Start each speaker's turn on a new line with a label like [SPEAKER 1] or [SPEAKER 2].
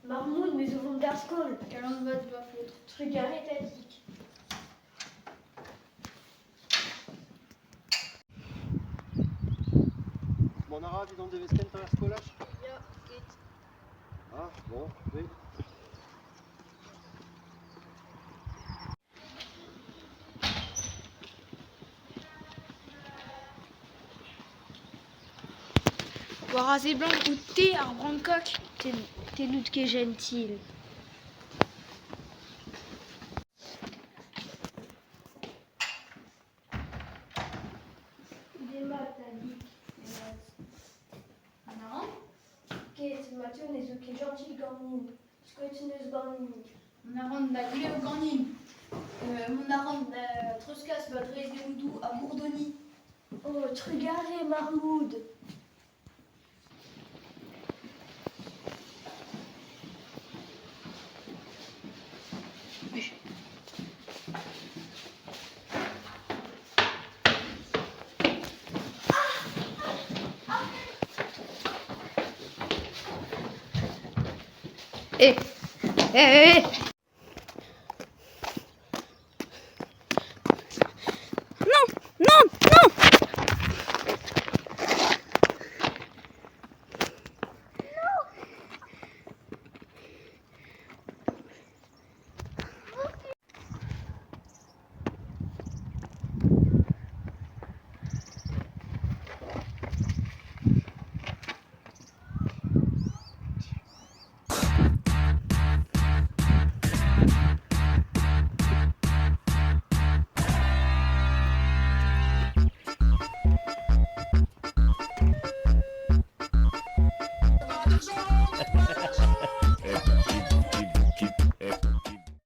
[SPEAKER 1] Mahmoud, mais où vont der skol?
[SPEAKER 2] Kalon vat ba foutre.
[SPEAKER 1] Trugaré t'as dit.
[SPEAKER 3] Mon ara, dis donc des vesken par skolach?
[SPEAKER 2] Ya, ket.
[SPEAKER 3] Ah, bon, oui.
[SPEAKER 2] War a blanc ou thé ar brankok.
[SPEAKER 1] T'es l'autre qui est gentil. Des maths, t'as dit. Des maths.
[SPEAKER 2] Non.
[SPEAKER 1] Ket, Mathieu, n'est qui est gentil, Gornin. Scoitineuse Gornin.
[SPEAKER 2] Mon aran da gule au ganin. Mon aran da troskas ba drez de oudou a Bourdoni.
[SPEAKER 1] Oh, trugaré, Mahmoud.
[SPEAKER 2] Eh, eh, eh.